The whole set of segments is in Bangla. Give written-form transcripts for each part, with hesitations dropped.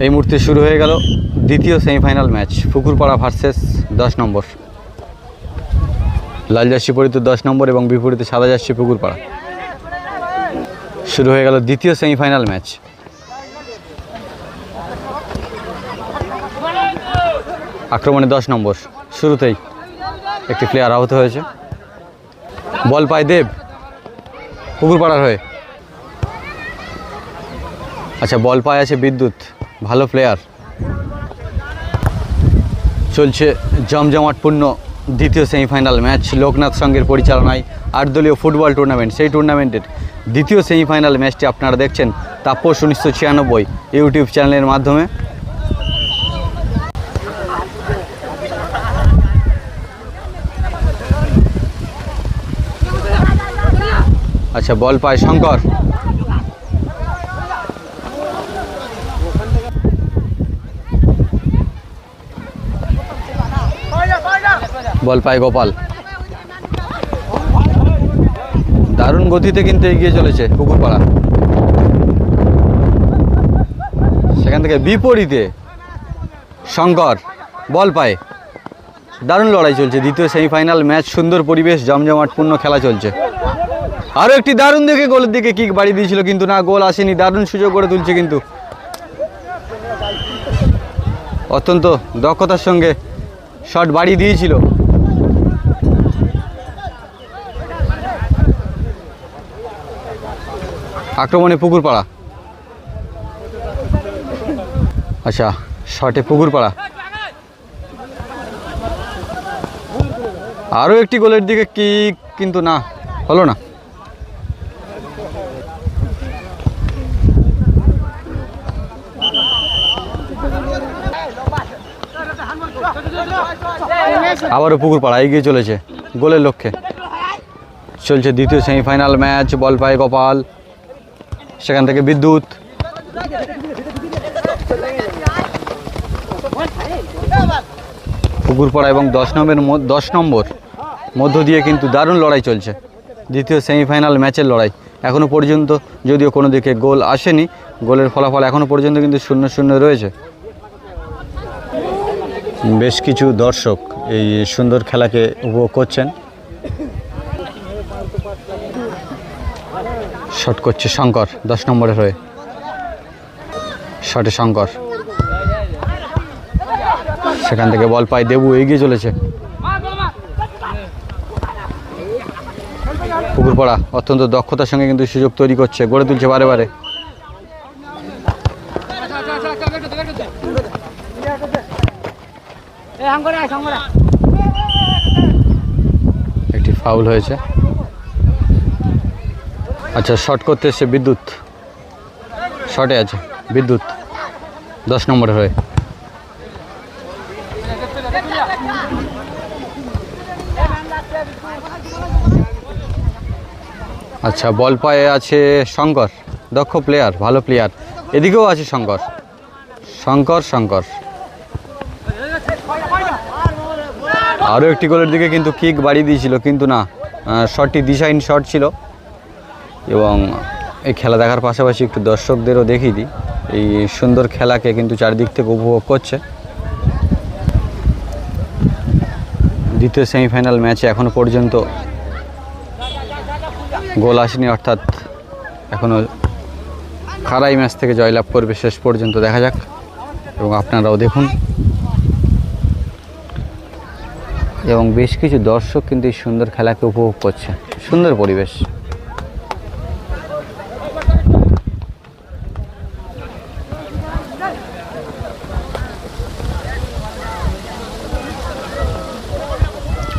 এই মুহূর্তে শুরু হয়ে গেল দ্বিতীয় সেমিফাইনাল ম্যাচ, পুকুরপাড়া ভার্সেস 10 নম্বর। লাল জার্সি পরিহিত 10 নম্বর এবং বিপরীতে সাদা জার্সি পুকুরপাড়া। শুরু হয়ে গেল দ্বিতীয় সেমিফাইনাল ম্যাচ। আক্রমণে 10 নম্বর। শুরুতেই একটি প্লেয়ার আহত হয়েছে। বল পায় দেব পুকুরপাড়ার হয়ে। আচ্ছা, বল পায় আছে বিদ্যুৎ, ভালো প্লেয়ার। চলছে জমজমাটপূর্ণ দ্বিতীয় সেমিফাইনাল ম্যাচ লোকনাথ সংঘের পরিচালনায় 8 দলীয় ফুটবল টুর্নামেন্ট। সেই টুর্নামেন্টের দ্বিতীয় সেমিফাইনাল ম্যাচটি আপনারা দেখছেন তাপস 1996 ইউটিউব চ্যানেলের মাধ্যমে। আচ্ছা, বল পায় শঙ্কর। বল পায় গোপাল। দারুণ গতিতে কিন্তু এগিয়ে চলেছে পুকুরপাড়া। সেখান থেকে বিপরীতে শঙ্কর বল পায়। দারুণ লড়াই চলছে দ্বিতীয় সেমিফাইনাল ম্যাচ। সুন্দর পরিবেশ, জমজমাটপূর্ণ খেলা চলছে। আরও একটি দারুণ দেখে গোলের দিকে কিক বাড়িয়ে দিয়েছিল, কিন্তু না, গোল আসেনি। দারুণ সুযোগ করে তুলছে, কিন্তু অত্যন্ত দক্ষতার সঙ্গে শট বাড়িয়ে দিয়েছিল। আক্রমণে পুকুরপাড়া। আচ্ছা, শটে পুকুরপাড়া। আরও একটি গোলের দিকে কিক, কিন্তু না, হলো না। আবারও পুকুরপাড়া এগিয়ে চলেছে গোলের লক্ষ্যে। চলছে দ্বিতীয় সেমিফাইনাল ম্যাচ। বল পায় গোপাল, সেখান থেকে বিদ্যুৎ। পুকুরপাড়া এবং 10 নম্বর মধ্য দিয়ে কিন্তু দারুণ লড়াই চলছে দ্বিতীয় সেমিফাইনাল ম্যাচের লড়াই। এখনও পর্যন্ত যদিও কোনো দিকে গোল আসেনি, গোলের ফলাফল এখনও পর্যন্ত কিন্তু 0-0 রয়েছে। বেশ কিছু দর্শক এই সুন্দর খেলাকে উপভোগ করছেন। শট করছে শঙ্কর 10 নম্বরের হয়ে। শটে শঙ্কর, সেখান থেকে বল পায় দেবু, এগিয়ে চলেছে পুকুরপাড়া। অত্যন্ত দক্ষতার সঙ্গে কিন্তু সুযোগ তৈরি করছে, গড়ে তুলছে বারে বারে। একটি ফাউল হয়েছে। আচ্ছা, শট করতে এসছে বিদ্যুৎ। শটে আছে বিদ্যুৎ 10 নম্বরের হয়ে। আচ্ছা, বল পায়ে আছে শঙ্কর, দক্ষ প্লেয়ার, ভালো প্লেয়ার। এদিকেও আছে শঙ্কর। আরও একটি গোলের দিকে কিন্তু কিক বাড়িয়ে দিয়েছিল, কিন্তু না, শটটি দিশাহীন শট ছিল। এবং এই খেলা দেখার পাশাপাশি একটু দর্শকদেরও দেখিয়ে দিই, এই সুন্দর খেলাকে কিন্তু চারিদিক থেকে উপভোগ করছে। দ্বিতীয় সেমিফাইনাল ম্যাচে এখনও পর্যন্ত গোল আসেনি, অর্থাৎ এখনও কারা এই ম্যাচ থেকে জয়লাভ করবে শেষ পর্যন্ত দেখা যাক, এবং আপনারাও দেখুন। এবং বেশ কিছু দর্শক কিন্তু এই সুন্দর খেলাকে উপভোগ করছে, সুন্দর পরিবেশ।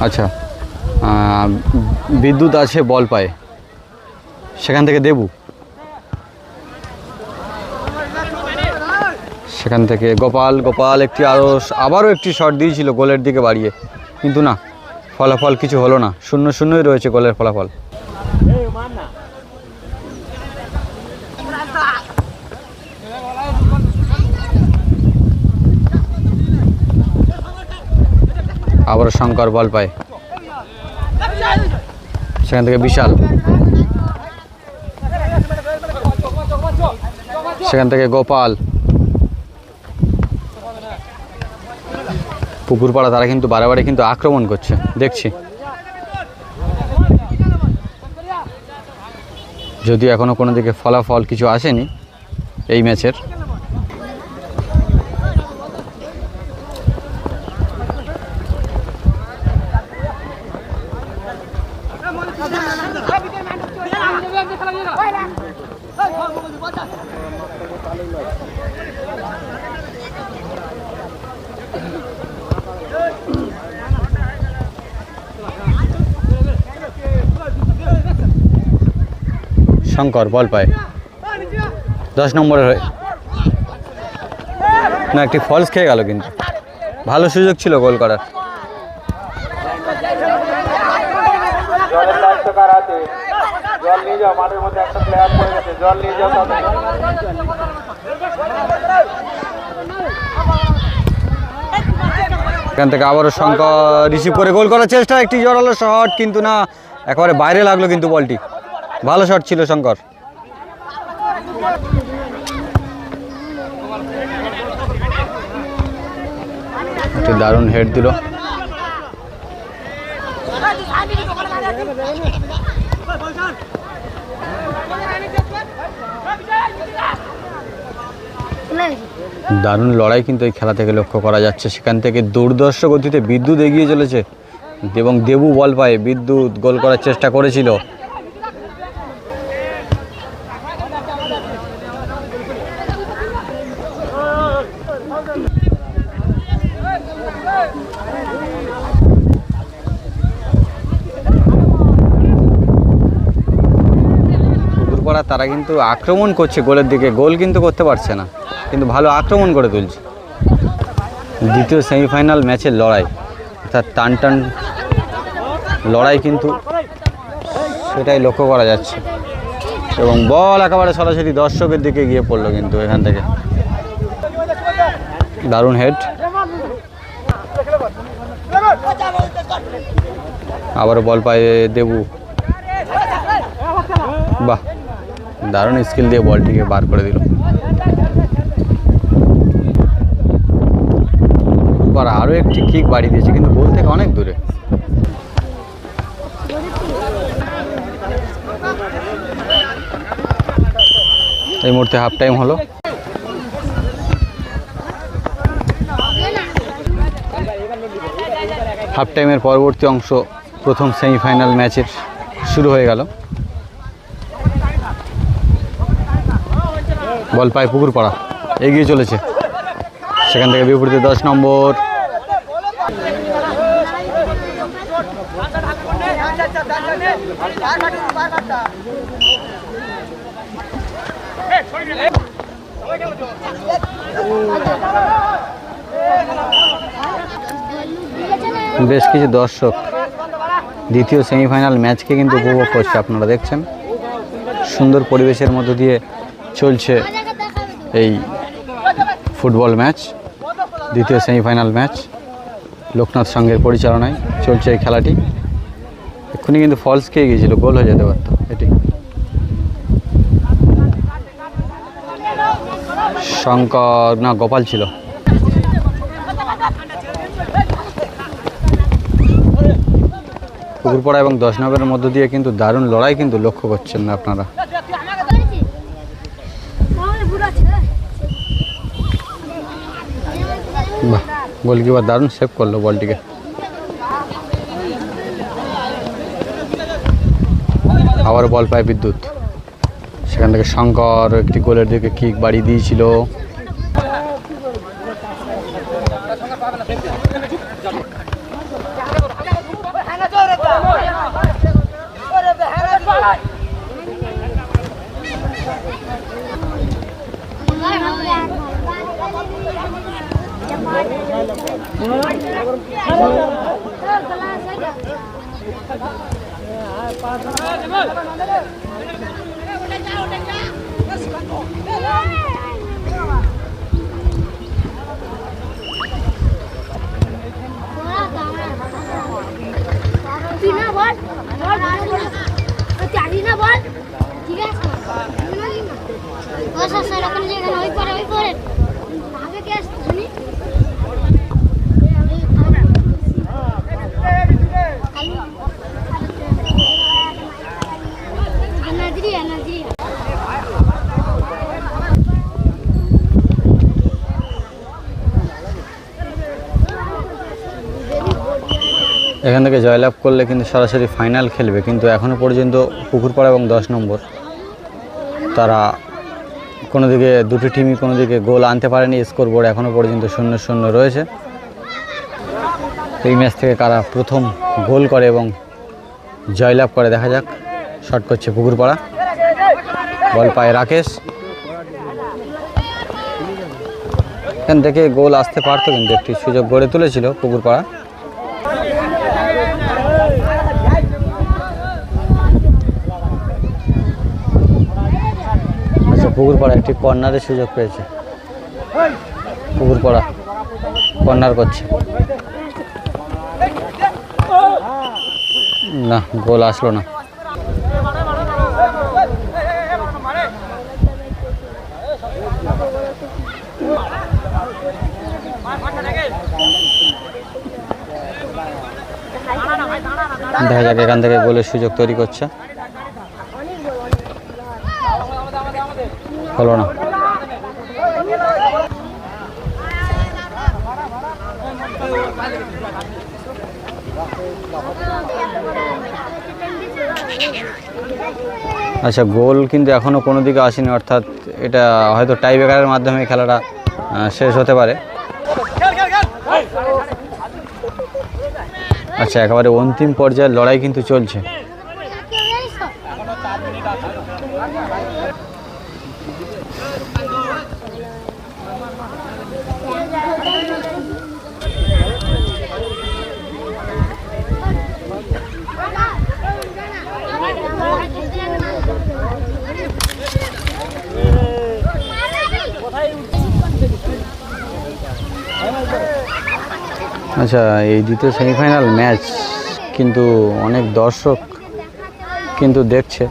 আচ্ছা, বিদ্যুৎ আছে বল পায়, সেখান থেকে দেবু, সেখান থেকে গোপাল একটি আবারও একটি শট দিয়েছিল গোলের দিকে বাড়িয়ে, কিন্তু না, ফলাফল কিছু হলো না। 0-0 রয়েছে গোলের ফলাফল। আবারও শঙ্কর বল পায়, সেখান থেকে বিশাল, সেখান থেকে গোপাল, পুকুরপাড়া তারা কিন্তু বারে কিন্তু আক্রমণ করছে দেখছি, যদিও এখনো কোনো দিকে ফলাফল কিছু আসেনি এই ম্যাচের। শঙ্কর বল পায় 10 নম্বরের হয়ে, না একটি ফলস খেয়ে গেল, কিন্তু ভালো সুযোগ ছিল গোল করার। এখান থেকে আবারও শঙ্কর রিসিভ করে গোল করার চেষ্টা, একটি জোরালো শট, কিন্তু না একেবারে বাইরে লাগলো কিন্তু বলটি। ভালো শট ছিল শঙ্কর। একটি দারুণ হেড দিল। দারুণ লড়াই কিন্তু এই খেলা থেকে লক্ষ্য করা যাচ্ছে। সেখান থেকে দুর্ধর্ষ গতিতে বিদ্যুৎ এগিয়ে চলেছে এবং দেবু বল পায়, বিদ্যুৎ গোল করার চেষ্টা করেছিল। তারা কিন্তু আক্রমণ করছে গোলের দিকে, গোল কিন্তু করতে পারছে না, কিন্তু ভালো আক্রমণ করে তুলছে। দ্বিতীয় সেমিফাইনাল ম্যাচের লড়াই, অর্থাৎ টান টান লড়াই কিন্তু সেটাই লক্ষ্য করা যাচ্ছে। এবং বল একেবারে সরাসরি দর্শকের দিকে গিয়ে পড়লো কিন্তু এখান থেকে। দারুণ হেড, আবারও বল পায় দেবু। বাহ, দারুণ স্কিল দিয়ে বলটিকে বার করে দিল। আরও একটি কিক বাড়ি দিয়েছে, কিন্তু গোল থেকে অনেক দূরে। এই মুহূর্তে হাফ টাইম হলো। হাফ টাইমের পরবর্তী অংশ প্রথম সেমিফাইনাল ম্যাচের শুরু হয়ে গেল। বল পায় পুকুরপাড়া, এগিয়ে চলেছে। সেখান থেকে বিপরীতে 10 নম্বর, বেশ কিছু দর্শক দ্বিতীয় সেমিফাইনাল ম্যাচকে কিন্তু উপভোগ করছে। আপনারা দেখছেন সুন্দর পরিবেশের মধ্য দিয়ে চলছে এই ফুটবল ম্যাচ, দ্বিতীয় সেমিফাইনাল ম্যাচ। লোকনাথ সংঘের পরিচালনায় চলছে এই খেলাটি। এক্ষুনি কিন্তু ফলস খেয়ে গিয়েছিল, গোল হয়ে যেতে পারত এটি। শঙ্কর না গোপাল ছিল। পুকুরপাড়া এবং 10 নম্বরের মধ্য দিয়ে কিন্তু দারুণ লড়াই কিন্তু লক্ষ্য করছেন না আপনারা। বাহ, গোলকিপার দারুণ সেভ করলো বলটিকে। আবার বল পায় বিদ্যুৎ, সেখান থেকে শঙ্কর একটি গোলের দিকে কিক বাড়িয়ে দিয়েছিল। এখান থেকে জয়লাভ করলে কিন্তু সরাসরি ফাইনাল খেলবে, কিন্তু এখনও পর্যন্ত পুকুরপাড়া এবং 10 নম্বর তারা কোনো দিকে দুটি টিমই কোনো দিকে গোল আনতে পারেনি। স্কোর বোর্ড এখনও পর্যন্ত 0-0 রয়েছে। এই ম্যাচ থেকে কারা প্রথম গোল করে এবং জয়লাভ করে দেখা যাক। শট করছে পুকুরপাড়া, বল পায় রাকেশ। এখান থেকে গোল আসতে পারতো, কিন্তু একটি সুযোগ গড়ে তুলেছিল পুকুরপাড়া। আচ্ছা, পুকুরপাড়া একটি কর্নারের সুযোগ পেয়েছে। পুকুরপাড়া কর্নার করছে, না গোল আসলো না। দেখা যাক, এখান থেকে গোলের সুযোগ তৈরি করছে, হলো না। আচ্ছা, গোল কিন্তু এখনও কোনো দিকে আসেনি, অর্থাৎ এটা হয়তো টাই ব্রেকারের মাধ্যমে খেলাটা শেষ হতে পারে। আচ্ছা, একেবারে অন্তিম পর্যায়ের লড়াই কিন্তু চলছে। আচ্ছা, এই দ্বিতীয় সেমিফাইনাল ম্যাচ কিন্তু অনেক দর্শক কিন্তু দেখছে।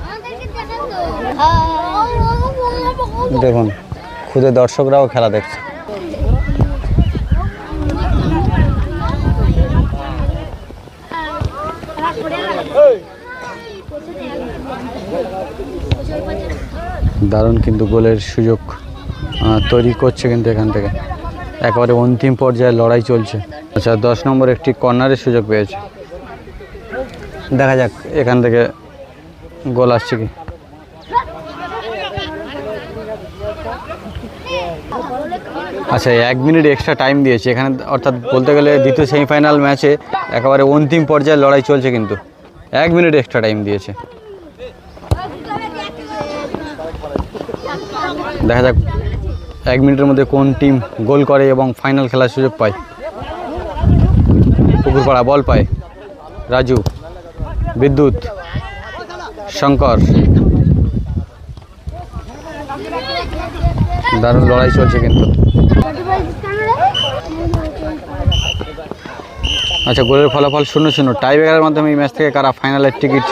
দেখুন, খুদে দর্শকরাও খেলা দেখছে। দারুণ কিন্তু গোলের সুযোগ তৈরি করছে কিন্তু এখান থেকে। একেবারে অন্তিম পর্যায়ে লড়াই চলছে। আচ্ছা, 10 নম্বর একটি কর্নারের সুযোগ পেয়েছে, দেখা যাক এখান থেকে গোল আসছে কি। আচ্ছা, 1 মিনিট এক্সট্রা টাইম দিয়েছে এখানে, অর্থাৎ বলতে গেলে দ্বিতীয় সেমিফাইনাল ম্যাচে একেবারে অন্তিম পর্যায়ে লড়াই চলছে, কিন্তু 1 মিনিট এক্সট্রা টাইম দিয়েছে। দেখা যাক 1 মিনিটের মধ্যে কোন টিম গোল করে এবং ফাইনাল খেলার সুযোগ পায়। পুকুরপাড়া বল পায় রাজু, বিদ্যুৎ, শঙ্কর। দারুণ লড়াই চলছে কিন্তু। আচ্ছা, গোলের ফলাফল 0-0। টাই ব্রেকারের মাধ্যমে এই ম্যাচ থেকে কারা ফাইনালের টিকিট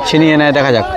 ছিনিয়ে নেয় দেখা যাক।